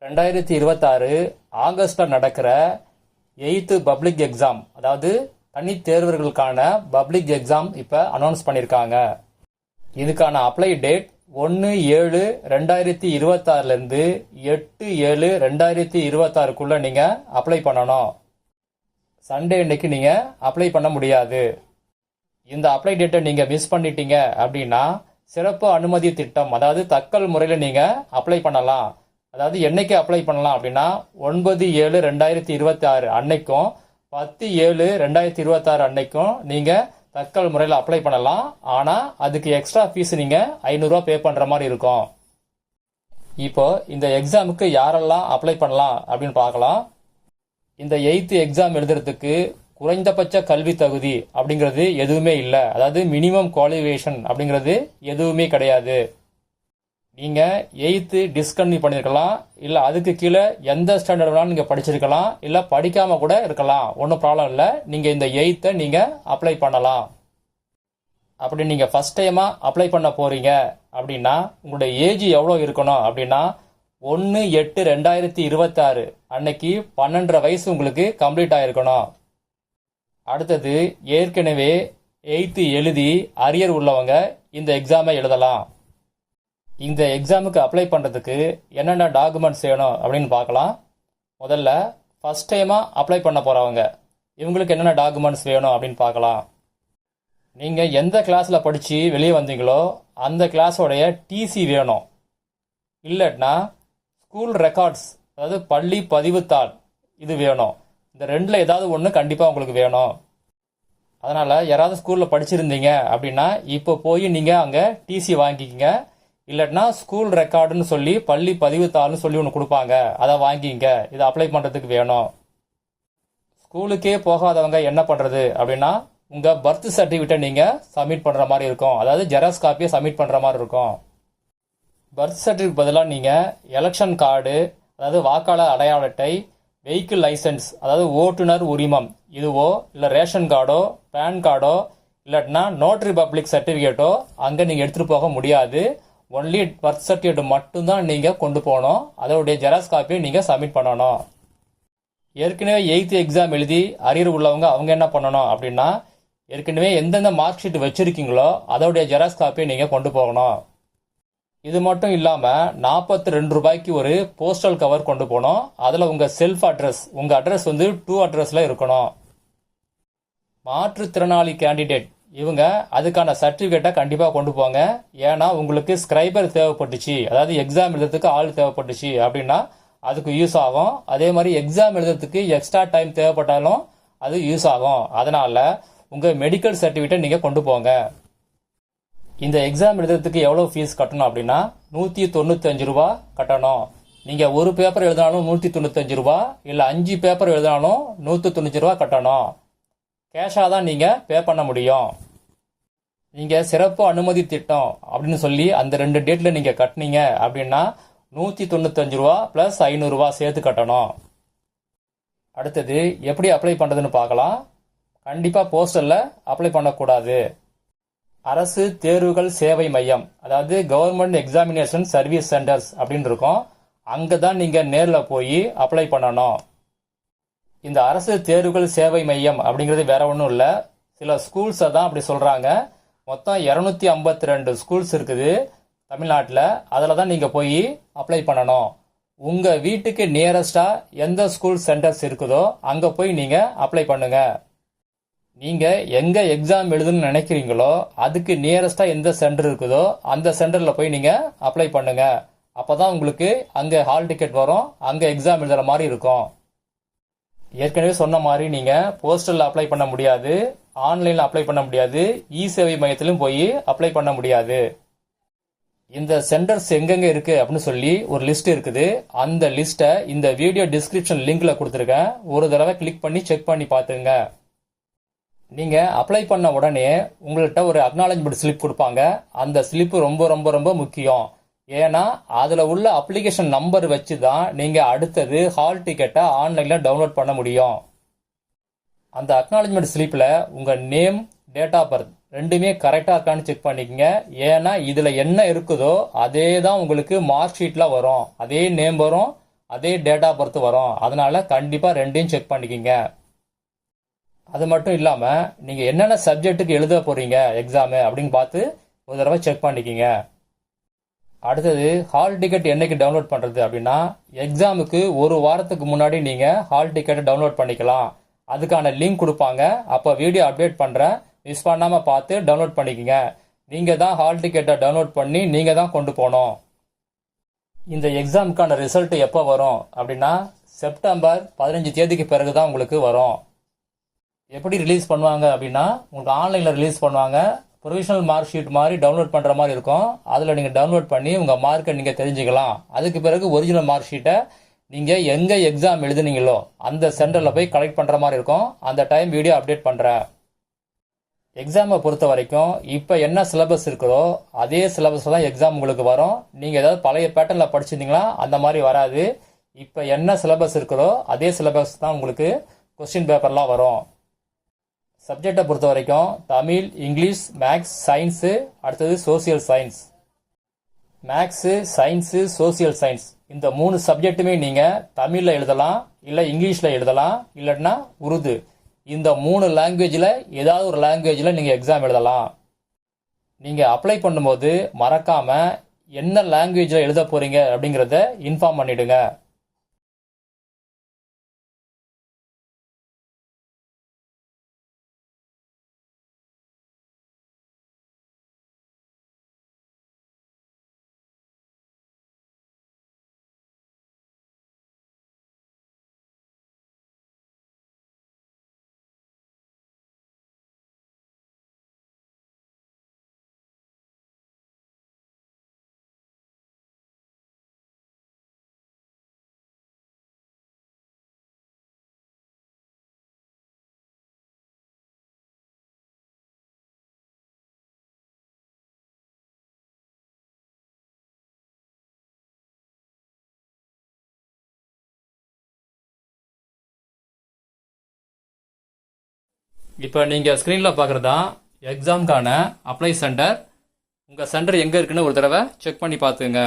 2026 ஆகஸ்ட்ல நடக்கிற 8th public exam, அதாவது தனி தேர்வர்களுக்கான பப்ளிக் எக்ஸாம் இப்போ அனௌன்ஸ் பண்ணியிருக்காங்க. இதுக்கான அப்ளை டேட் 1/7/2026லேருந்து 8/7/2026க்குள்ள நீங்கள் அப்ளை பண்ணணும். சண்டே இன்னைக்கு நீங்கள் அப்ளை பண்ண முடியாது. இந்த அப்ளை டேட்டை நீங்கள் மிஸ் பண்ணிட்டீங்க அப்படின்னா சிறப்பு அனுமதி திட்டம், அதாவது தக்கல் முறையில் நீங்கள் அப்ளை பண்ணலாம். அதாவது என்னைக்கு அப்ளை பண்ணலாம் அப்படின்னா 9/7/2026 அன்னைக்கும் 10/7/2026 அன்னைக்கும் நீங்கள் தக்கல் முறையில் அப்ளை பண்ணலாம். ஆனால் அதுக்கு எக்ஸ்ட்ரா ஃபீஸ் நீங்கள் 500 ரூபா பே பண்ணுற மாதிரி இருக்கும். இப்போ இந்த எக்ஸாமுக்கு யாரெல்லாம் அப்ளை பண்ணலாம் அப்படின்னு பார்க்கலாம். இந்த 8th எக்ஸாம் எழுதுறதுக்கு குறைந்தபட்ச கல்வி தகுதி அப்படிங்கிறது எதுவுமே இல்லை. அதாவது மினிமம் குவாலிஃபிகேஷன் அப்படிங்கிறது எதுவுமே கிடையாது. நீங்கள் 8th டிஸ்கன்டினியூ பண்ணியிருக்கலாம், இல்லை அதுக்கு கீழே எந்த ஸ்டாண்டர்ட் வேணாலும் நீங்கள் படிச்சிருக்கலாம், இல்லை படிக்காமல் கூட இருக்கலாம், ஒன்றும் ப்ராப்ளம் இல்லை. நீங்கள் இந்த 8th நீங்கள் அப்ளை பண்ணலாம். அப்படி நீங்கள் ஃபஸ்ட் டைமாக அப்ளை பண்ண போகிறீங்க அப்படின்னா உங்களுடைய ஏஜ் எவ்வளோ இருக்கணும் அப்படின்னா 1/8/2026 அன்னைக்கு 12.5 வயசு உங்களுக்கு கம்ப்ளீட் ஆகிருக்கணும். அடுத்தது ஏற்கனவே 8th எழுதி அரியர் உள்ளவங்க இந்த எக்ஸாமை எழுதலாம். இந்த எக்ஸாமுக்கு அப்ளை பண்ணுறதுக்கு என்னென்ன டாக்குமெண்ட்ஸ் வேணும் அப்படின்னு பார்க்கலாம். முதல்ல ஃபஸ்ட் டைமாக அப்ளை பண்ண போகிறவங்க இவங்களுக்கு என்னென்ன டாக்குமெண்ட்ஸ் வேணும் அப்படின்னு பார்க்கலாம். நீங்கள் எந்த கிளாஸில் படித்து வெளியே வந்தீங்களோ அந்த கிளாஸோடைய டிசி வேணும். இல்லைன்னா ஸ்கூல் ரெக்கார்ட்ஸ், அதாவது பள்ளி பதிவுத்தாள் இது வேணும். இந்த ரெண்டில் ஏதாவது ஒன்று கண்டிப்பாக உங்களுக்கு வேணும். அதனால் யாராவது ஸ்கூலில் படிச்சிருந்தீங்க அப்படின்னா இப்போ போய் நீங்கள் அங்கே டிசி வாங்கிக்கிங்க. இல்லைன்னா ஸ்கூல் ரெக்கார்டுன்னு சொல்லி பள்ளி பதிவுத்தாள்னு சொல்லி ஒன்று கொடுப்பாங்க, அதை வாங்கிங்க. இதை அப்ளை பண்ணுறதுக்கு வேணும். ஸ்கூலுக்கே போகாதவங்க என்ன பண்ணுறது அப்படின்னா உங்கள் பர்த் சர்டிஃபிகேட்டை நீங்கள் சப்மிட் பண்ணுற மாதிரி இருக்கும். அதாவது ஜெராக்ஸ் காப்பியை சப்மிட் பண்ணுற மாதிரி இருக்கும். பர்த் சர்டிஃபிகேட் பதிலாக நீங்கள் எலெக்ஷன் கார்டு, அதாவது வாக்காளர் அடையாள அட்டை, வெஹிக்கிள் லைசன்ஸ், அதாவது ஓட்டுநர் உரிமம் இதுவோ, இல்லை ரேஷன் கார்டோ, பேன் கார்டோ, இல்லாட்டினா நோட்டரி பப்ளிக் சர்டிஃபிகேட்டோ அங்கே நீங்கள் எடுத்துகிட்டு போக முடியாது. ஒன்லி பர்த் சர்டிஃபிகேட் மட்டும்தான் நீங்கள் கொண்டு போகணும். அதோடைய ஜெராக்ஸ் காப்பியை நீங்கள் சப்மிட் பண்ணணும். ஏற்கனவே 8th எக்ஸாம் எழுதி அரியர் உள்ளவங்க அவங்க என்ன பண்ணணும் அப்படின்னா ஏற்கனவே எந்தெந்த மார்க் ஷீட் வச்சுருக்கீங்களோ அதோடைய ஜெராக்ஸ் காப்பியை நீங்கள் கொண்டு போகணும். இது மட்டும் இல்லாமல் 42 ரூபாய்க்கு ஒரு போஸ்டல் கவர் கொண்டு போகணும். அதில் உங்கள் செல்ஃப் அட்ரஸ், உங்கள் அட்ரஸ் வந்து 2 அட்ரஸில் இருக்கணும். மாற்றுத்திறனாளி கேண்டிடேட் இவங்க அதுக்கான சர்டிஃபிகேட்டை கண்டிப்பாக கொண்டு போங்க. ஏன்னா உங்களுக்கு ஸ்கிரைபர் தேவைப்பட்டுச்சு, அதாவது எக்ஸாம் எழுதுறதுக்கு ஆள் தேவைப்பட்டுச்சு அப்படின்னா அதுக்கு யூஸ் ஆகும். அதே மாதிரி எக்ஸாம் எழுதுறதுக்கு எக்ஸ்ட்ரா டைம் தேவைப்பட்டாலும் அது யூஸ் ஆகும். அதனால் உங்கள் மெடிக்கல் சர்டிஃபிகேட்டை நீங்கள் கொண்டு போங்க. இந்த எக்ஸாம் எழுதுறதுக்கு எவ்வளோ ஃபீஸ் கட்டணும் அப்படின்னா 195 ரூபா கட்டணும். நீங்கள் ஒரு பேப்பர் எழுதினாலும் 195 ரூபா, இல்லை 5 பேப்பர் எழுதினாலும் 195 ரூபா கட்டணும். கேஷாக தான் நீங்கள் பே பண்ண முடியும். நீங்கள் சிறப்பு அனுமதி திட்டம் அப்படின்னு சொல்லி அந்த 2 டேட்டில் நீங்கள் கட்டினீங்க அப்படின்னா 195 ரூபா ப்ளஸ் 500 ரூபா சேர்த்து கட்டணும். அடுத்தது எப்படி அப்ளை பண்ணுறதுன்னு பார்க்கலாம். கண்டிப்பாக போஸ்டலில் அப்ளை பண்ணக்கூடாது. அரசு தேர்வுகள் சேவை மையம், அதாவது கவர்மெண்ட் எக்ஸாமினேஷன் சர்வீஸ் சென்டர்ஸ் அப்படின்னு இருக்கும். அங்கே தான் நீங்கள் நேரில் போய் அப்ளை பண்ணணும். இந்த அரசு தேர்வுகள் சேவை மையம் அப்படிங்கிறது வேற ஒன்றும் இல்லை, சில ஸ்கூல்ஸை தான் அப்படி சொல்கிறாங்க. மொத்தம் 252 ஸ்கூல்ஸ் இருக்குது தமிழ்நாட்டில். அதில் தான் நீங்கள் போய் அப்ளை பண்ணணும். உங்கள் வீட்டுக்கு நியரஸ்டாக எந்த ஸ்கூல் சென்டர்ஸ் இருக்குதோ அங்கே போய் நீங்கள் அப்ளை பண்ணுங்கள். நீங்கள் எங்கே எக்ஸாம் எழுதுன்னு நினைக்கிறீங்களோ அதுக்கு நியரஸ்டாக எந்த சென்டர் இருக்குதோ அந்த சென்டரில் போய் நீங்கள் அப்ளை பண்ணுங்கள். அப்போ தான் உங்களுக்கு அங்கே ஹால் டிக்கெட் வரும், அங்கே எக்ஸாம் எழுதுகிற மாதிரி இருக்கும். ஏற்கனவே சொன்ன மாதிரி நீங்கள் போஸ்டலில் அப்ளை பண்ண முடியாது, ஆன்லைனில் அப்ளை பண்ண முடியாது, இ சேவை மையத்திலும் போய் அப்ளை பண்ண முடியாது. இந்த சென்டர்ஸ் எங்கெங்கே இருக்குது அப்படின்னு சொல்லி ஒரு லிஸ்ட் இருக்குது. அந்த லிஸ்ட்டை இந்த வீடியோ டிஸ்கிரிப்ஷன் லிங்க்ல கொடுத்துருக்கேன். ஒரு தடவை கிளிக் பண்ணி செக் பண்ணி பார்த்துங்க. நீங்கள் அப்ளை பண்ண உடனே உங்கள்கிட்ட ஒரு அக்னாலஜ்மெண்ட் ஸ்லிப் கொடுப்பாங்க. அந்த ஸ்லிப்பு ரொம்ப ரொம்ப ரொம்ப முக்கியம். ஏன்னா அதில் உள்ள அப்ளிகேஷன் நம்பர் வச்சு தான் நீங்கள் அடுத்தது ஹால் டிக்கெட்டை ஆன்லைனில் டவுன்லோட் பண்ண முடியும். அந்த அக்னாலஜ்மெண்ட் ஸ்லிப்பில் உங்கள் நேம், டேட் ஆஃப் பர்த் ரெண்டுமே கரெக்டாக இருக்கான்னு செக் பண்ணிக்கங்க. ஏன்னா இதில் என்ன இருக்குதோ அதே தான் உங்களுக்கு மார்க் ஷீட்டில் வரும். அதே நேம் வரும், அதே டேட்டா பொறுத்து வரும். அதனால கண்டிப்பாக ரெண்டையும் செக் பண்ணிக்கிங்க. அது மட்டும் இல்லாமல் நீங்கள் என்னென்ன சப்ஜெக்ட்டுக்கு எழுத போகிறீங்க எக்ஸாமு அப்படின்னு பார்த்து ஒரு தடவை செக் பண்ணிக்கிங்க. அடுத்தது ஹால் டிக்கெட் என்னைக்கு டவுன்லோட் பண்ணுறது அப்படின்னா, எக்ஸாமுக்கு ஒரு வாரத்துக்கு முன்னாடி நீங்கள் ஹால் டிக்கெட்டை டவுன்லோட் பண்ணிக்கலாம். அதுக்கான லிங்க் கொடுப்பாங்க. அப்போ வீடியோ அப்டேட் பண்ணுறேன், மிஸ் பண்ணாமல் பார்த்து டவுன்லோட் பண்ணிக்கங்க. நீங்கள் தான் ஹால் டிக்கெட்டை டவுன்லோட் பண்ணி நீங்கள் தான் கொண்டு போகணும். இந்த எக்ஸாமுக்கான ரிசல்ட் எப்போ வரும் அப்படின்னா, செப்டம்பர் 15 தேதிக்கு பிறகு தான் உங்களுக்கு வரும். எப்படி ரிலீஸ் பண்ணுவாங்க அப்படின்னா, உங்களுக்கு ஆன்லைனில் ரிலீஸ் பண்ணுவாங்க. ப்ரொவிஷனல் மார்க் ஷீட் மாதிரி டவுன்லோட் பண்ணுற மாதிரி இருக்கும். அதில் நீங்கள் டவுன்லோட் பண்ணி உங்கள் மார்க்கை நீங்கள் தெரிஞ்சுக்கலாம். அதுக்கு பிறகு ஒரிஜினல் மார்க் ஷீட்டை நீங்கள் எங்கே எக்ஸாம் எழுதுனீங்களோ அந்த சென்டரில் போய் கலெக்ட் பண்ணுற மாதிரி இருக்கும். அந்த டைம் வீடியோ அப்டேட் பண்ணுறேன். எக்ஸாமை பொறுத்த வரைக்கும் இப்போ என்ன சிலபஸ் இருக்கிறோ அதே சிலபஸ் தான் எக்ஸாம் உங்களுக்கு வரும். நீங்கள் ஏதாவது பழைய பேட்டர்னில் படிச்சிருந்தீங்களா அந்த மாதிரி வராது. இப்போ என்ன சிலபஸ் இருக்கிறோ அதே சிலபஸ் தான் உங்களுக்கு கொஸ்டின் பேப்பர்லாம் வரும். சப்ஜெக்டை பொறுத்த வரைக்கும் தமிழ், இங்கிலீஷ், மேக்ஸ், சயின்ஸு, அடுத்தது social science. Maths, science, social science இந்த 3 சப்ஜெக்ட்டுமே நீங்கள் தமிழில் எழுதலாம், இல்லை இங்கிலீஷில் எழுதலாம், இல்லைன்னா உருது. இந்த 3 லாங்குவேஜில் ஏதாவது ஒரு லாங்குவேஜில் நீங்கள் எக்ஸாம் எழுதலாம். நீங்கள் அப்ளை பண்ணும்போது மறக்காமல் என்ன லாங்குவேஜில் எழுத போகிறீங்க அப்படிங்கிறத இன்ஃபார்ம் பண்ணிவிடுங்க. இப்போ நீங்கள் ஸ்க்ரீனில் பார்க்குறது தான் எக்ஸாமுக்கான அப்ளை சென்டர். உங்கள் சென்டர் எங்கே இருக்குன்னு ஒரு தடவை செக் பண்ணி பார்த்துங்க.